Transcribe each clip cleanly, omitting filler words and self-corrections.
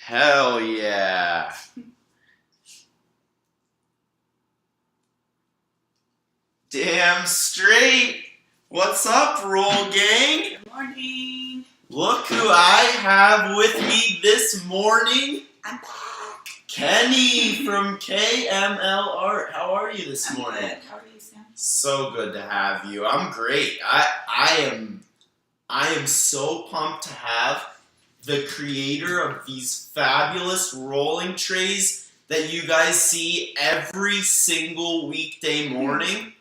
Hell yeah. Damn straight. What's up, Roll Gang? Good morning. Look who I have with me this morning. I'm back. Kenny from KML Art. How are you this morning? Good. How are you, Sam? So good to have you. I'm great. I am so pumped to have the creator of these fabulous rolling trays that you guys see every single weekday morning.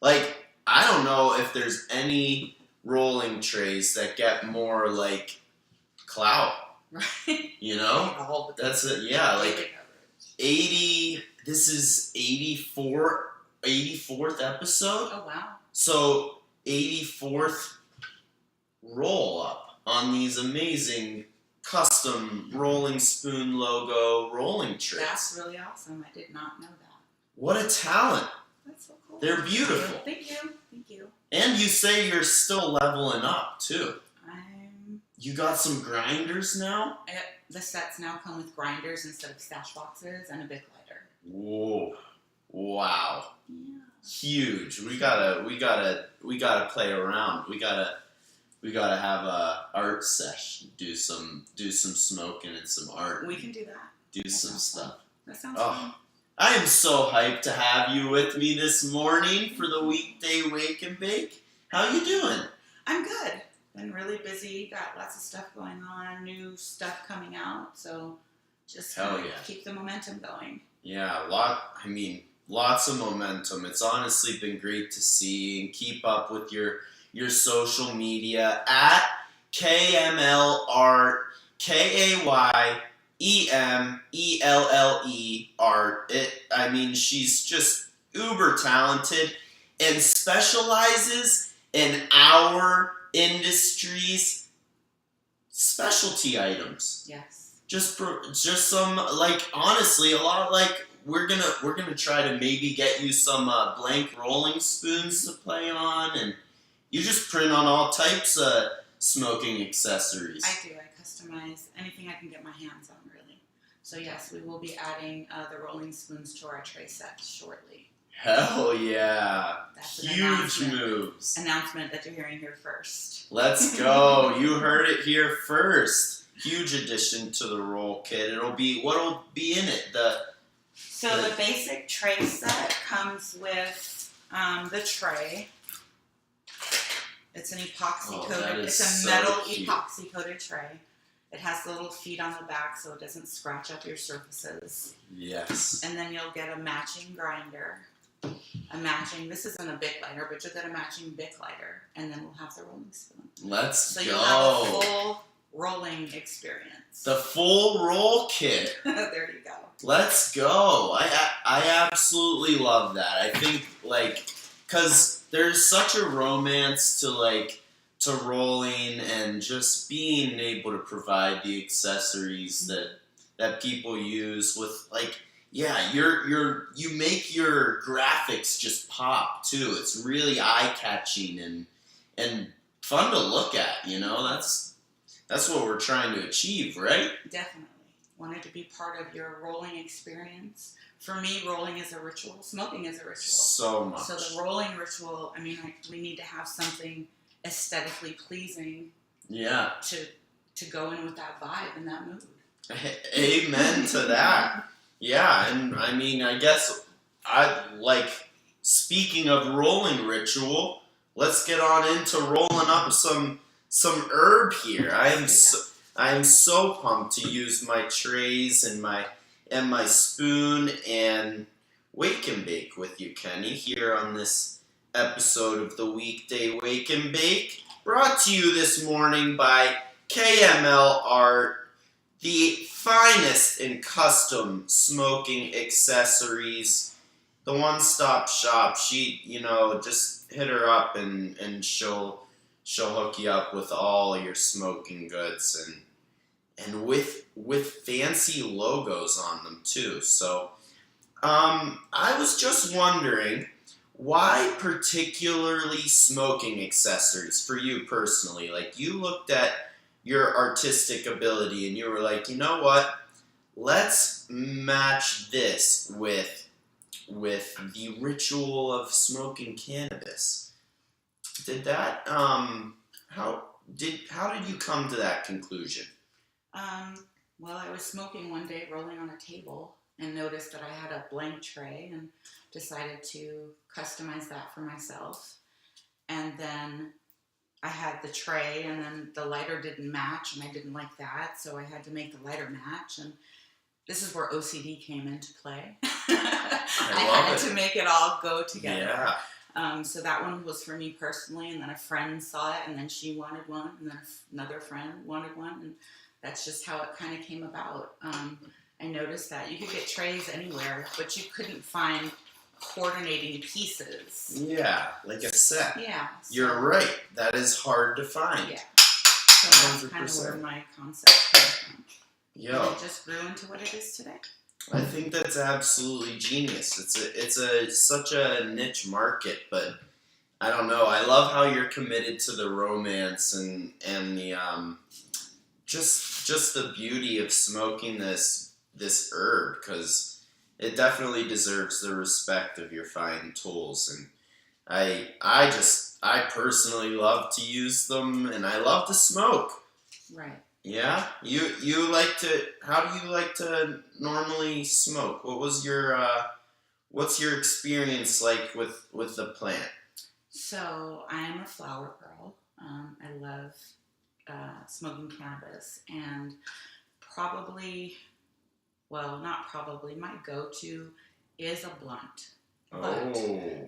Like, I don't know if there's any rolling trays that get more, like, clout. Right. You know? That's it. Yeah, like 80, this is 84th episode. Oh, wow. So, 84th roll up on these amazing custom rolling spoon logo rolling trays. That's really awesome. I did not know that. What a talent. That's so cool. They're beautiful. Thank you. Thank you. And you say you're still leveling up, too. I'm... You got some grinders now? The sets now come with grinders instead of stash boxes and a Bic lighter. Whoa. Wow. Yeah. Huge. We gotta play around. We gotta have a art session. Do some smoking and some art. We can do that. Do some stuff. That sounds fun. I am so hyped to have you with me this morning for the Weekday Wake and Bake. How you doing? I'm good. Been really busy. Got lots of stuff going on. New stuff coming out. So just keep the momentum going. Yeah, lots of momentum. It's honestly been great to see and keep up with your social media at KML Art, KAYEMELLE Art. She's just uber talented and specializes in our industry's specialty items. Yes. Just some, like, honestly, a lot, like, we're gonna try to maybe get you some blank rolling spoons to play on, and you just print on all types of smoking accessories. I do. I customize anything I can get my hands on, really. So yes, we will be adding the rolling spoons to our tray set shortly. Hell yeah. That's an huge moves. Announcement that you're hearing here first. Let's go. You heard it here first. Huge addition to the roll kit. What'll be in it? The basic tray set comes with the tray. It's an epoxy coated. It's a metal epoxy coated tray. It has the little feet on the back so it doesn't scratch up your surfaces. Yes. And then you'll get a matching grinder. This isn't a Bic lighter, but you'll get a matching Bic lighter, and then we'll have the rolling spoon. Let's go. So you'll have a full rolling experience. The full roll kit. There you go. Let's go. I absolutely love that. I think, like, because there's such a romance to rolling and just being able to provide the accessories that people use with, like, yeah, you make your graphics just pop too. It's really eye-catching and fun to look at, you know? That's what we're trying to achieve, right? Definitely. Wanted to be part of your rolling experience. For me, rolling is a ritual. Smoking is a ritual. So much. So the rolling ritual, we need to have something aesthetically pleasing. Yeah. To go in with that vibe and that mood. Amen to that. Yeah, and I guess speaking of rolling ritual, let's get on into rolling up some herb here. I am so pumped to use my trays and my spoon and wake and bake with you, Kenny, here on this episode of the Weekday Wake and Bake, brought to you this morning by KML Art, the finest in custom smoking accessories, the one-stop shop. She, just hit her up and she'll hook you up with all your smoking goods and with fancy logos on them too. So, I was just wondering, why particularly smoking accessories for you personally? Like, you looked at your artistic ability and you were like, you know what? let's match this with the ritual of smoking cannabis. Did that how did you come to that conclusion? Well, I was smoking one day, rolling on a table, and noticed that I had a blank tray, and decided to customize that for myself. And then I had the tray, and then the lighter didn't match, and I didn't like that, so I had to make the lighter match. And this is where OCD came into play. I had to make it all go together. Yeah. So that one was for me personally, and then a friend saw it, and then she wanted one, and then another friend wanted one, and that's just how it kind of came about. I noticed that you could get trays anywhere, but you couldn't find coordinating pieces. Yeah, like a set. Yeah. So, you're right. That is hard to find. Yeah. So that's 100%. kind of where my concept came from. Yo. And it just grew into what it is today. I think that's absolutely genius. It's such a niche market, but I don't know. I love how you're committed to the romance and the just the beauty of smoking this herb, because it definitely deserves the respect of your fine tools. And I personally love to use them, and I love to smoke. Right. Yeah, you like to. How do you like to normally smoke? What's your experience like with the plant? So I am a flower girl. I love smoking cannabis, and my go-to is a blunt. But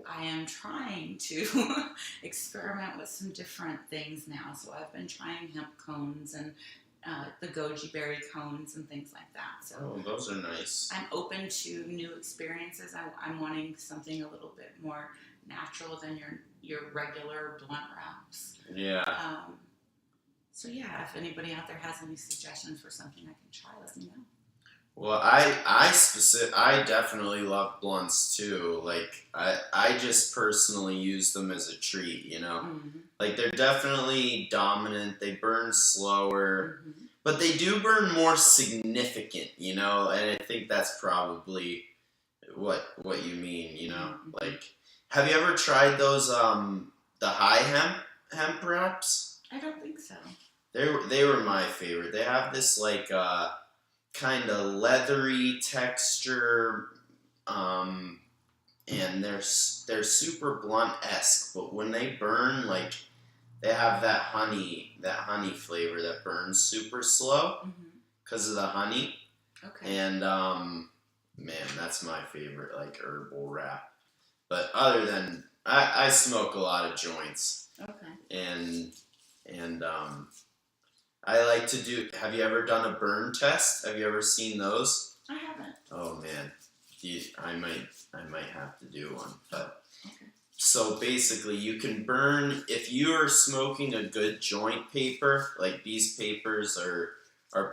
I am trying to experiment with some different things now. So I've been trying hemp cones and the goji berry cones and things like that. So those are nice. I'm open to new experiences. I'm wanting something a little bit more natural than your regular blunt wraps. Yeah. So yeah, if anybody out there has any suggestions for something I can try, let me know. Well, I definitely love blunts too. Like I just personally use them as a treat, you know. Mm-hmm. Like they're definitely dominant. They burn slower, Mm-hmm. but they do burn more significant, you know. And I think that's probably what you mean, you know. Mm-hmm. Like, have you ever tried those the high hemp wraps? I don't think so. They were my favorite. They have this like kind of leathery texture, and they're super blunt-esque, but when they burn, like, they have that honey flavor that burns super slow because of the honey. Okay. And man, that's my favorite, like, herbal wrap. But other than I smoke a lot of joints. Okay. And I like to do. Have you ever done a burn test? Have you ever seen those? I haven't. Oh man, I might have to do one. But okay. So basically, you can burn if you are smoking a good joint paper. Like these papers are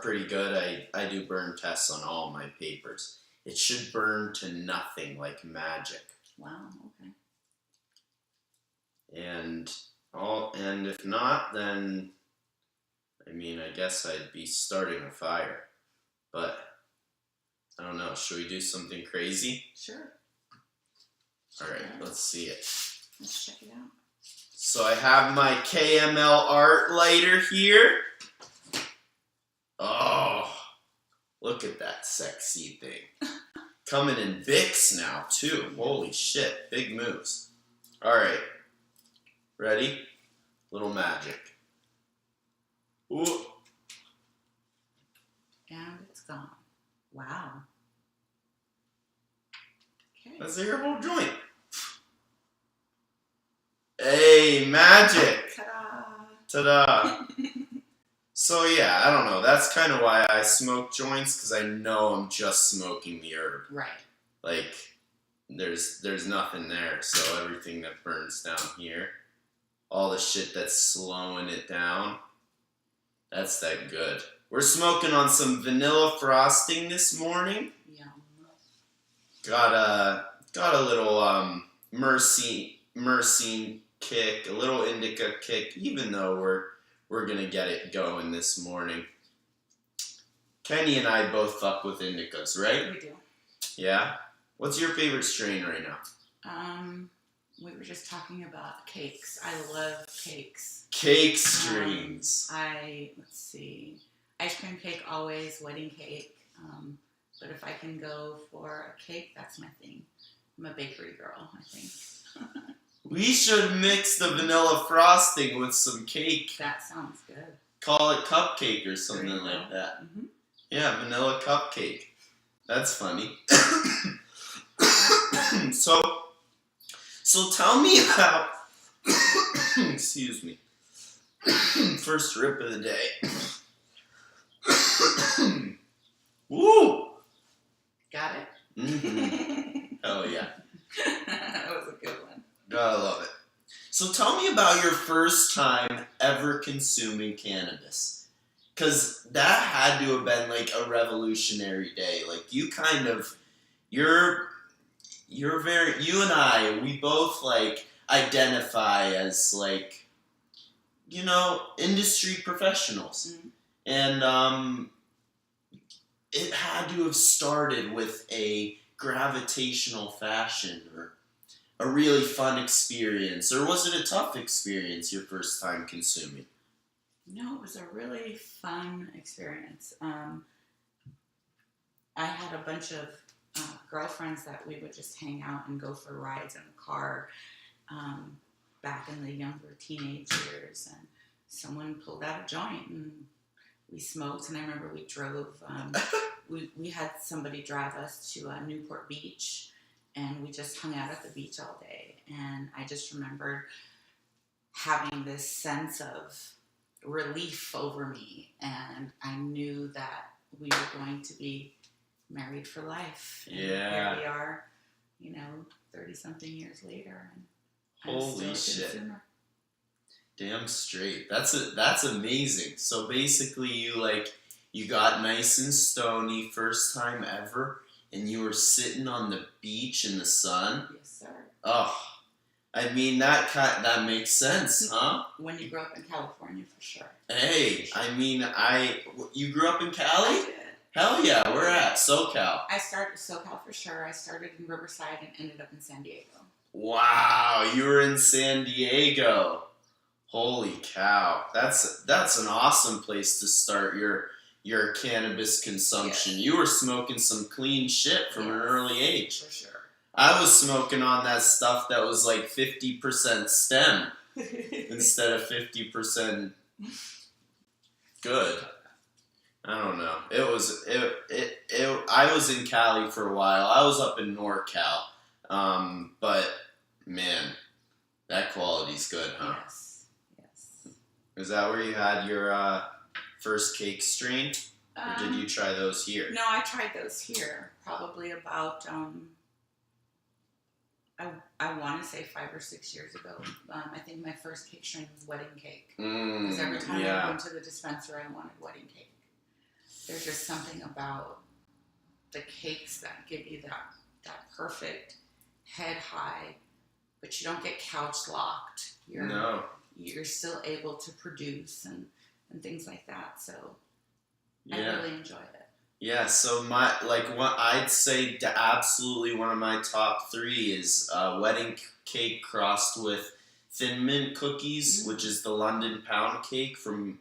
pretty good. I do burn tests on all my papers. It should burn to nothing, like magic. Wow. Okay. And if not, then. I mean, I guess I'd be starting a fire, but I don't know. Should we do something crazy? Sure. All right, let's see it. Let's check it out. So I have my KML art lighter here. Oh, look at that sexy thing. Coming in Vicks now, too. Holy shit, big moves. All right, ready? Little magic. Ooh. And it's gone. Wow. Okay. That's your whole joint. Hey, magic. Ta-da. Ta-da. So yeah, I don't know. That's kind of why I smoke joints, because I know I'm just smoking the herb. Right. Like, there's nothing there. So everything that burns down here, all the shit that's slowing it down, that's that good. We're smoking on some vanilla frosting this morning. Yeah. Got a little Mercy kick, a little indica kick, even though we're gonna get it going this morning. Kenny and I both fuck with indicas, right? We do. Yeah? What's your favorite strain right now? We were just talking about cakes. I love cakes. Cake strains. Let's see. Ice cream cake always, wedding cake. But if I can go for a cake, that's my thing. I'm a bakery girl, I think. We should mix the vanilla frosting with some cake. That sounds good. Call it cupcake or something like that. Mm-hmm. Yeah, vanilla cupcake. That's funny. So tell me about, excuse me, first rip of the day. Woo! Got it? Mm-hmm. Oh yeah. That was a good one. I love it. So tell me about your first time ever consuming cannabis. Because that had to have been like a revolutionary day. Like you and I, we both like identify as like, industry professionals. Mm-hmm. And it had to have started with a gravitational fashion or a really fun experience. Or was it a tough experience your first time consuming? No, it was a really fun experience. I had a bunch of girlfriends that we would just hang out and go for rides in the car back in the younger teenage years. And someone pulled out a joint and we smoked. And I remember we drove, we had somebody drive us to Newport Beach. And we just hung out at the beach all day. And I just remember having this sense of relief over me. And I knew that we were going to be married for life. And yeah. Here we are, 30-something years later. And holy I'm still a shit. consumer. Damn straight. That's amazing. So basically you got nice and stony first time ever. And you were sitting on the beach in the sun? Yes, sir. Oh, I mean, that makes sense, huh? When you grew up in California, for sure. Hey, I mean, you grew up in Cali? I did. Hell yeah, we're at SoCal. I started SoCal for sure. I started in Riverside and ended up in San Diego. Wow, you were in San Diego. Holy cow. That's an awesome place to start your cannabis consumption. Yes. You were smoking some clean shit from an early age. For sure. I was smoking on that stuff that was like 50% stem instead of 50% good. I don't know. I was in Cali for a while. I was up in NorCal. But man, that quality's good, huh? Yes. Is that where you had your first cake strain? Or did you try those here? No, I tried those here. Probably about, I want to say 5 or 6 years ago. I think my first cake strain was wedding cake. Because every time I went to the dispenser, I wanted wedding cake. There's just something about the cakes that give you that perfect head high, but you don't get couch locked. You're still able to produce and things like that. So I really enjoyed it. Yeah, so what I'd say absolutely one of my top 3 is wedding cake crossed with Thin Mint cookies, which is the London pound cake from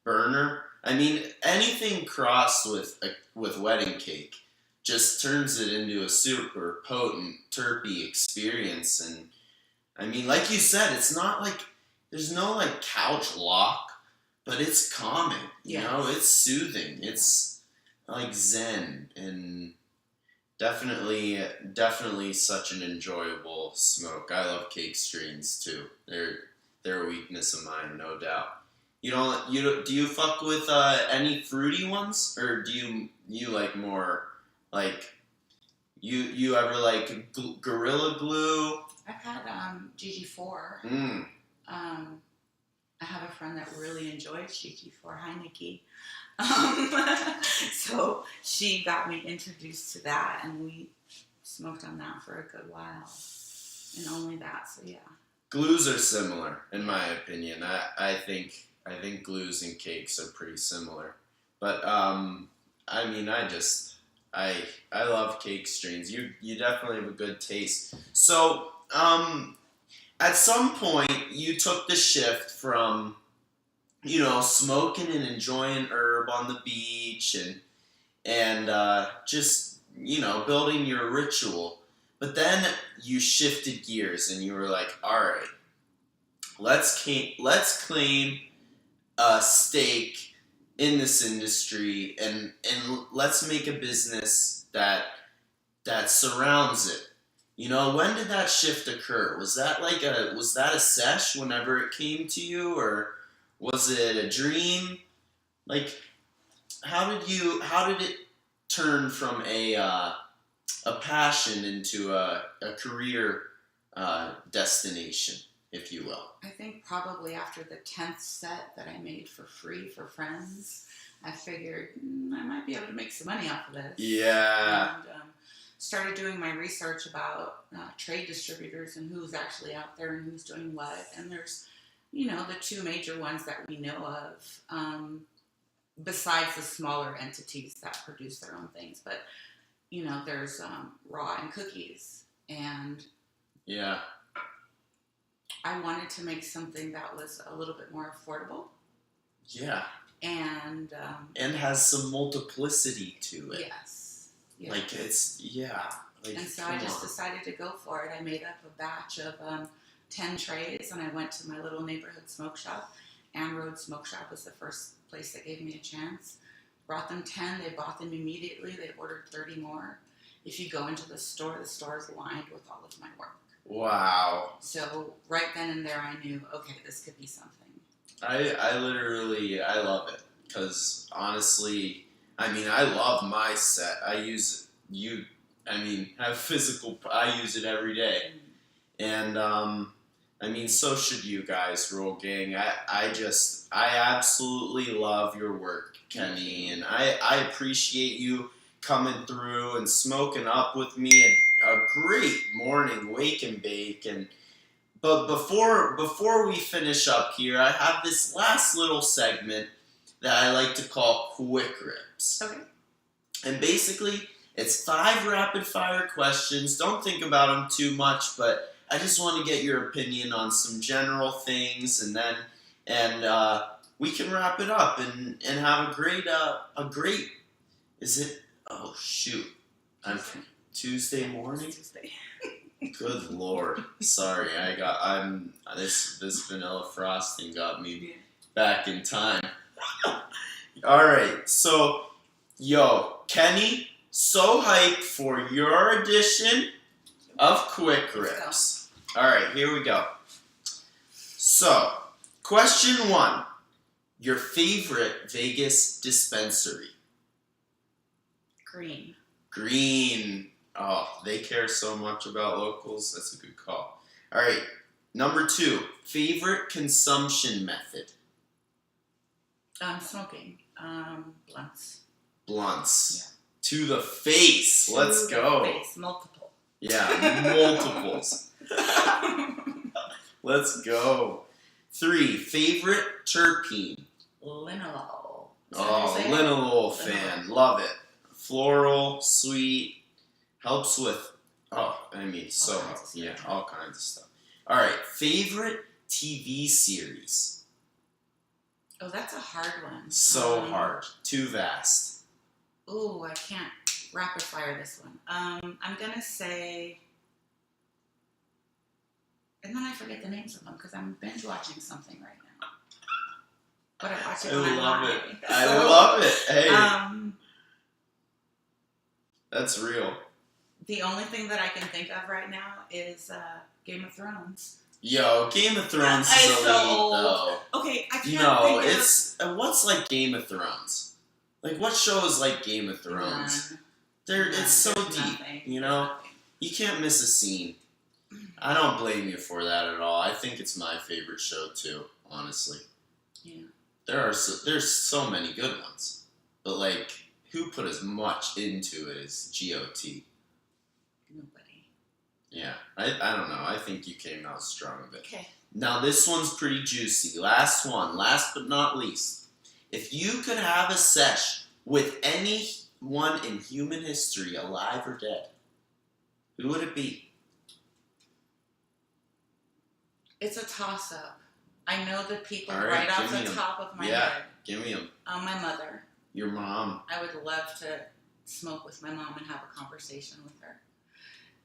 Burner. I mean, anything crossed with wedding cake just turns it into a super potent, terpy experience. And I mean, like you said, it's not like there's no like couch lock, but it's calming. You know, it's soothing. It's like zen, and definitely such an enjoyable smoke. I love cake strains too. They're a weakness of mine, no doubt. Do you fuck with any fruity ones, or do you like more like you ever like Gorilla Glue? I've had GG4. I have a friend that really enjoys GG4. Hi, Nikki. So she got me introduced to that, and we smoked on that for a good while, and only that. So yeah. Glues are similar, in my opinion. I think glues and cakes are pretty similar. But I mean, I I love cake strains. You definitely have a good taste. So at some point you took the shift from smoking and enjoying herb on the beach and just building your ritual. But then you shifted gears and you were like, all right, let's claim a stake in this industry and let's make a business that surrounds it. When did that shift occur? Was that a sesh whenever it came to you, or was it a dream? Like, how did it turn from a passion into a career destination, if you will? I think probably after the 10th set that I made for free for friends, I figured I might be able to make some money off of this. Yeah. And started doing my research about trade distributors and who's actually out there and who's doing what. And there's, the two major ones that we know of, besides the smaller entities that produce their own things. But, there's Raw and Cookies. And Yeah. I wanted to make something that was a little bit more affordable. Yeah. And has some multiplicity to it. yes. Like, it's, yeah. Like, And so I just decided to go for it. I made up a batch of 10 trays, and I went to my little neighborhood smoke shop. Ann Road Smoke Shop was the first place that gave me a chance. Brought them 10. They bought them immediately. They ordered 30 more. If you go into the store is lined with all of my work. Wow. So right then and there, I knew, okay, this could be something. I literally, I love it. Because, honestly, I mean, I love my set. I use it. Have physical, I use it every day. And, I mean, so should you guys, Roll Gang. I absolutely love your work, Kenny. And I appreciate you coming through and smoking up with me. And a great morning wake and bake. But before we finish up here, I have this last little segment that I like to call Quick Rips. Okay. And basically, it's 5 rapid fire questions. Don't think about them too much, but I just want to get your opinion on some general things, and we can wrap it up and have a great. Is it? Oh shoot! I'm Tuesday morning. Tuesday. Good Lord! Sorry, this vanilla frosting got me back in time. All right, so Kenny, so hyped for your edition of Quick Rips. All right, here we go. So, question 1: your favorite Vegas dispensary? Green. Oh, they care so much about locals. That's a good call. All right, number 2: favorite consumption method? Smoking. Blunts. Blunts. Yeah. To the face. Let's go. Face. Multiple. Yeah, multiples. Let's go. 3: favorite terpene? Linalool. Oh, linalool fan. Love it. Floral, sweet, helps with, all kinds of stuff. All right, favorite TV series? Oh, that's a hard one. So hard. Too vast. Oh, I can't rapid fire this one. I'm going to say, and then I forget the names of them because I'm binge watching something right now. But I watch it when I love it. Hey. That's real. The only thing that I can think of right now is Game of Thrones. Yo, Game of Thrones is elite, though. Okay, I can't think of... what's like Game of Thrones? Like, what show is like Game of Thrones? It's so deep, Nothing. You can't miss a scene. I don't blame you for that at all. I think it's my favorite show, too, honestly. Yeah. There's so many good ones. But, like, who put as much into it as GOT? Nobody. Yeah, I don't know. I think you came out strong with it. Okay. Now, this one's pretty juicy. Last one, last but not least. If you could have a sesh with anyone in human history, alive or dead, who would it be? It's a toss-up. I know the people All right off give me the 'em. top of my Yeah, head. give me them. My mother. Your mom. I would love to smoke with my mom and have a conversation with her.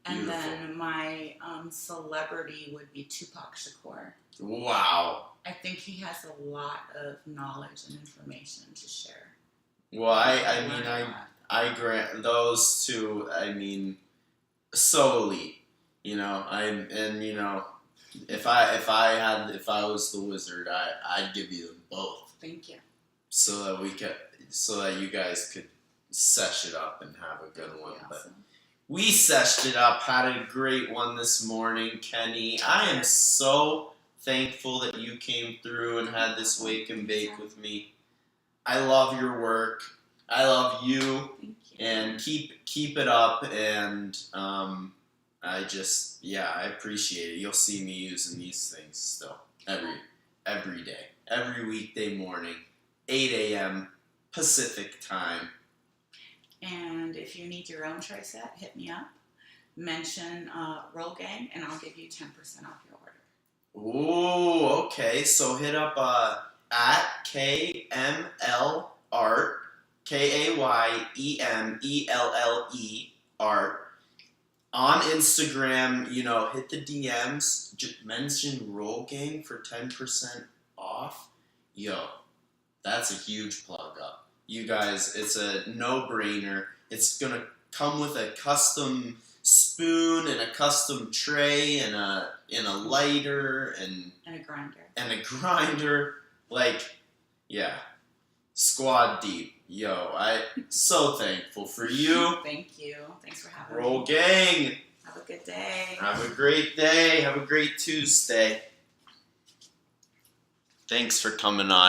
And Beautiful. then my celebrity would be Tupac Shakur. Wow. I think he has a lot of knowledge and information to share. Well, I grant those two. I mean, so elite. You know, if I was the wizard, I'd give you them both. Thank you. So that you guys could sesh it up and have a good one. Awesome. But we seshed it up, had a great one this morning, Kenny. I am so thankful that you came through and had this wake and bake with me. I love your work. I love you. Thank you. And keep it up. And I appreciate it. You'll see me using these things still every day, every weekday morning, 8 a.m. Pacific time. And if you need your own tray set, hit me up. Mention Roll Gang, and I'll give you 10% off your order. Ooh, okay. So hit up at KML Art, KAYEMELLE Art. On Instagram, hit the DMs. Just mention Roll Gang for 10% off. Yo, that's a huge plug up. You guys, it's a no-brainer. It's gonna come with a custom spoon and a custom tray and a lighter and a grinder. And a grinder. Squad deep. Yo, I'm so thankful for you. Thank you. Thanks for having me. Roll Gang. Have a good day. Have a great day. Have a great Tuesday. Thanks for coming on.